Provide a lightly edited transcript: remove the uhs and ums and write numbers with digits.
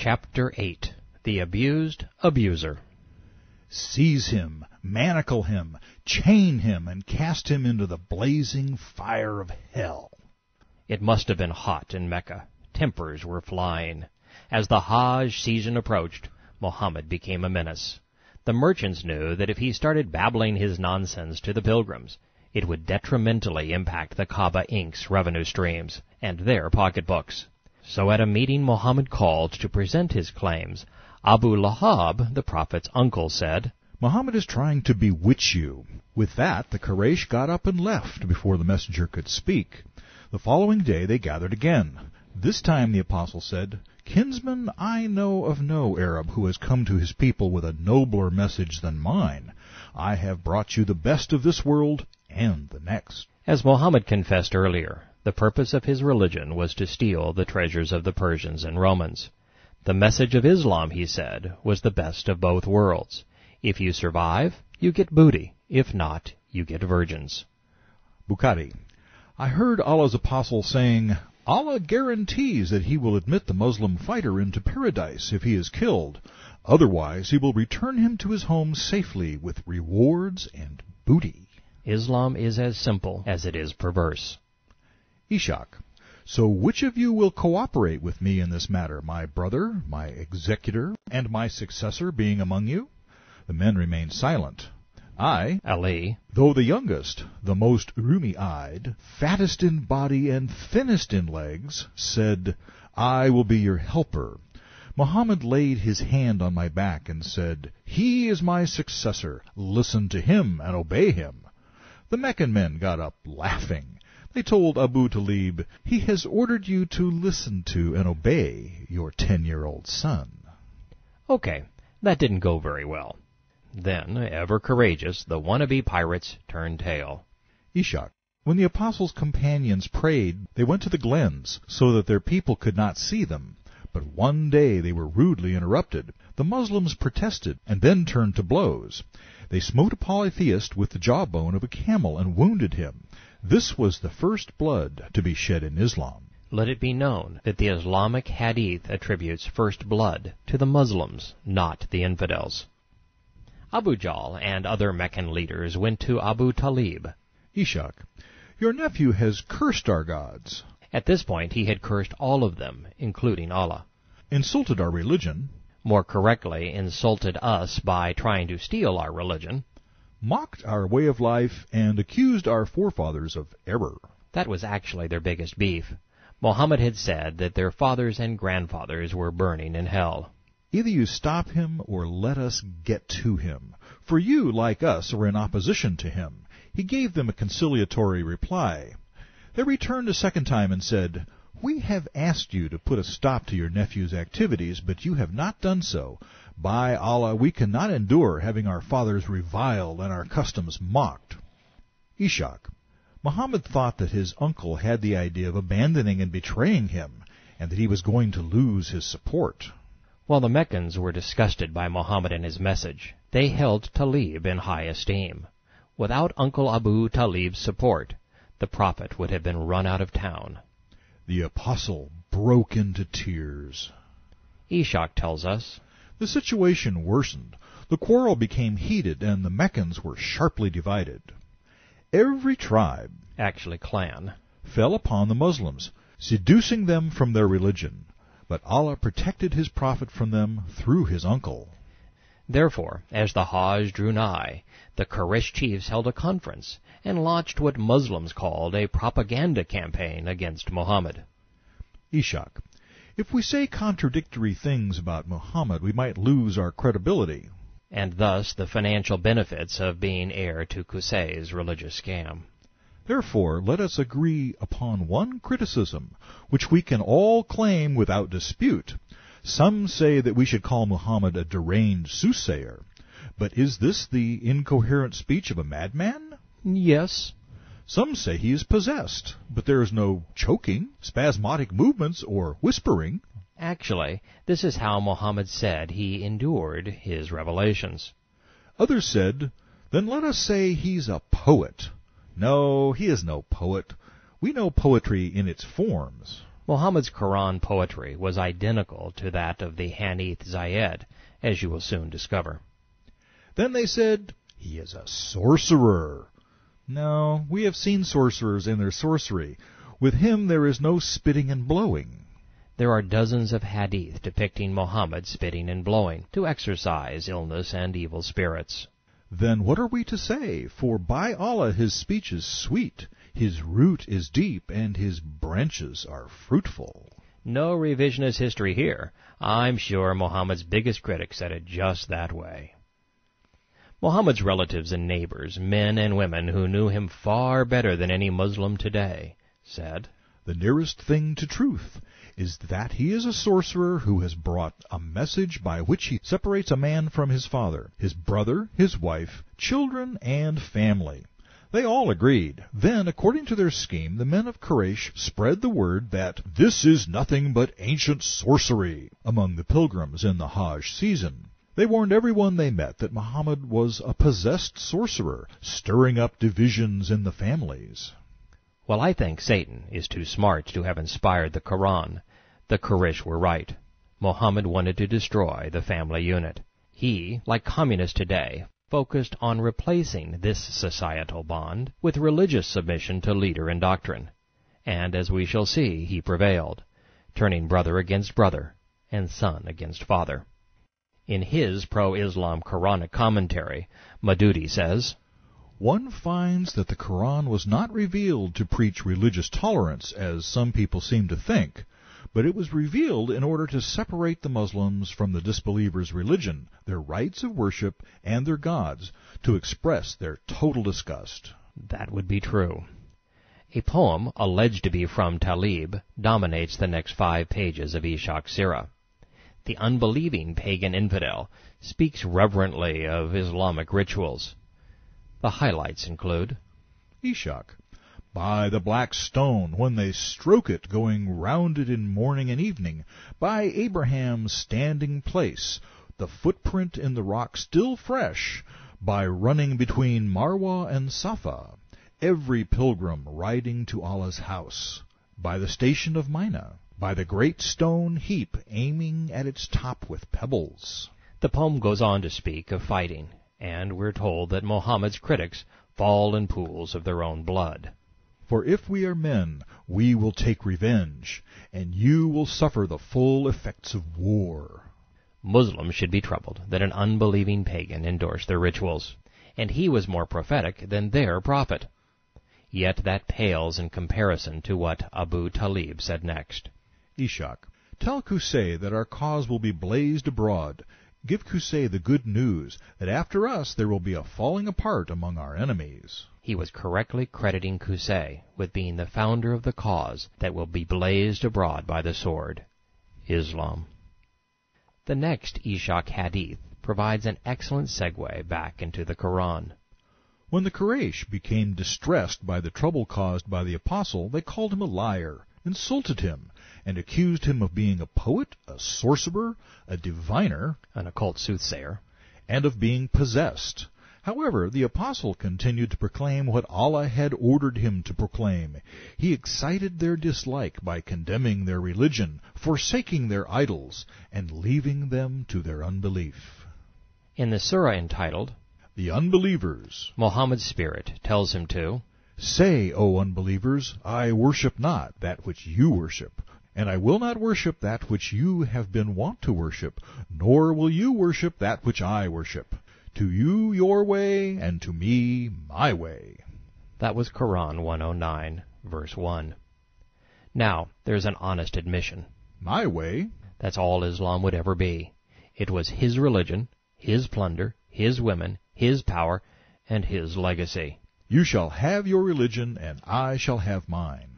Chapter 8. The Abused Abuser. Seize him, manacle him, chain him, and cast him into the blazing fire of hell. It must have been hot in Mecca. Tempers were flying. As the Hajj season approached, Muhammad became a menace. The merchants knew that if he started babbling his nonsense to the pilgrims, it would detrimentally impact the Kaaba Inc.'s revenue streams and their pocketbooks. So at a meeting Muhammad called to present his claims, Abu Lahab, the Prophet's uncle, said, Muhammad is trying to bewitch you. With that, the Quraysh got up and left before the messenger could speak. The following day they gathered again. This time the apostle said, Kinsman, I know of no Arab who has come to his people with a nobler message than mine. I have brought you the best of this world and the next. As Muhammad confessed earlier, the purpose of his religion was to steal the treasures of the Persians and Romans. The message of Islam, he said, was the best of both worlds. If you survive, you get booty. If not, you get virgins. Bukhari. I heard Allah's apostle saying, Allah guarantees that he will admit the Muslim fighter into paradise if he is killed. Otherwise, he will return him to his home safely with rewards and booty. Islam is as simple as it is perverse. Ishaq. So which of you will cooperate with me in this matter, my brother, my executor, and my successor being among you? The men remained silent. I, Ali, though the youngest, the most rheumy-eyed, fattest in body and thinnest in legs, said, I will be your helper. Muhammad laid his hand on my back and said, He is my successor. Listen to him and obey him. The Meccan men got up, laughing. They told Abu Talib, He has ordered you to listen to and obey your 10-year-old son. Okay, that didn't go very well. Then, ever courageous, the wannabe pirates turned tail. Ishaq. When the apostles' companions prayed, they went to the glens, so that their people could not see them. But one day they were rudely interrupted. The Muslims protested, and then turned to blows. They smote a polytheist with the jawbone of a camel and wounded him. This was the first blood to be shed in Islam. Let it be known that the Islamic Hadith attributes first blood to the Muslims, not the Infidels. Abu Jahl and other Meccan leaders went to Abu Talib. Ishaq. Your nephew has cursed our gods. At this point he had cursed all of them, including Allah. Insulted our religion. More correctly, insulted us by trying to steal our religion. Mocked our way of life, and accused our forefathers of error. That was actually their biggest beef. Muhammad had said that their fathers and grandfathers were burning in hell. Either you stop him or let us get to him. For you, like us, are in opposition to him. He gave them a conciliatory reply. They returned a second time and said, We have asked you to put a stop to your nephew's activities, but you have not done so. By Allah, we cannot endure having our fathers reviled and our customs mocked. Ishaq. Muhammad thought that his uncle had the idea of abandoning and betraying him, and that he was going to lose his support. While the Meccans were disgusted by Muhammad and his message, they held Talib in high esteem. Without Uncle Abu Talib's support, the Prophet would have been run out of town. The apostle broke into tears. Ishaq tells us, The situation worsened. The quarrel became heated, and the Meccans were sharply divided. Every tribe, actually clan, fell upon the Muslims, seducing them from their religion. But Allah protected His Prophet from them through his uncle. Therefore, as the Hajj drew nigh, the Quraysh chiefs held a conference and launched what Muslims called a propaganda campaign against Muhammad. Ishaq. If we say contradictory things about Muhammad, we might lose our credibility. And thus the financial benefits of being heir to Qusay's religious scam. Therefore, let us agree upon one criticism, which we can all claim without dispute. Some say that we should call Muhammad a deranged soothsayer. But is this the incoherent speech of a madman? Yes. Some say he is possessed, but there is no choking, spasmodic movements, or whispering. Actually, this is how Muhammad said he endured his revelations. Others said, then let us say he's a poet. No, he is no poet. We know poetry in its forms. Muhammad's Quran poetry was identical to that of the Hanith Zayed, as you will soon discover. Then they said, he is a sorcerer. No, we have seen sorcerers in their sorcery. With him there is no spitting and blowing. There are dozens of hadith depicting Muhammad spitting and blowing to exorcise illness and evil spirits. Then what are we to say? For by Allah his speech is sweet, his root is deep, and his branches are fruitful. No revisionist history here. I'm sure Muhammad's biggest critic said it just that way. Muhammad's relatives and neighbors, men and women who knew him far better than any Muslim today, said, the nearest thing to truth is that he is a sorcerer who has brought a message by which he separates a man from his father, his brother, his wife, children, and family. They all agreed. Then, according to their scheme, the men of Quraysh spread the word that this is nothing but ancient sorcery among the pilgrims in the Hajj season. They warned everyone they met that Muhammad was a possessed sorcerer, stirring up divisions in the families. Well, I think Satan is too smart to have inspired the Quran. The Quraysh were right. Muhammad wanted to destroy the family unit. He, like communists today, focused on replacing this societal bond with religious submission to leader and doctrine. And as we shall see, he prevailed, turning brother against brother and son against father. In his pro-Islam Quranic commentary, Madudi says, one finds that the Quran was not revealed to preach religious tolerance, as some people seem to think, but it was revealed in order to separate the Muslims from the disbelievers' religion, their rites of worship, and their gods, to express their total disgust. That would be true. A poem alleged to be from Talib dominates the next 5 pages of Ishaq's Sirah. The unbelieving pagan infidel speaks reverently of Islamic rituals. The highlights include, Ishaq, by the black stone, when they stroke it, going round it in morning and evening, by Abraham's standing place, the footprint in the rock still fresh, by running between Marwa and Safa, every pilgrim riding to Allah's house, by the station of Mina, by the great stone heap aiming at its top with pebbles. The poem goes on to speak of fighting, and we're told that Muhammad's critics fall in pools of their own blood. For if we are men, we will take revenge, and you will suffer the full effects of war. Muslims should be troubled that an unbelieving pagan endorsed their rituals, and he was more prophetic than their prophet. Yet that pales in comparison to what Abu Talib said next. Ishaq, tell Qusay that our cause will be blazed abroad. Give Qusay the good news that after us there will be a falling apart among our enemies. He was correctly crediting Qusay with being the founder of the cause that will be blazed abroad by the sword, Islam. The next Ishaq Hadith provides an excellent segue back into the Quran. When the Quraysh became distressed by the trouble caused by the apostle, they called him a liar, insulted him, and accused him of being a poet, a sorcerer, a diviner, an occult soothsayer, and of being possessed. However, the apostle continued to proclaim what Allah had ordered him to proclaim. He excited their dislike by condemning their religion, forsaking their idols, and leaving them to their unbelief. In the surah entitled, The Unbelievers, Muhammad's spirit tells him to, Say, O unbelievers, I worship not that which you worship, and I will not worship that which you have been wont to worship, nor will you worship that which I worship. To you your way, and to me my way. That was Quran 109, verse 1. Now, there's an honest admission. My way? That's all Islam would ever be. It was his religion, his plunder, his women, his power, and his legacy. You shall have your religion, and I shall have mine.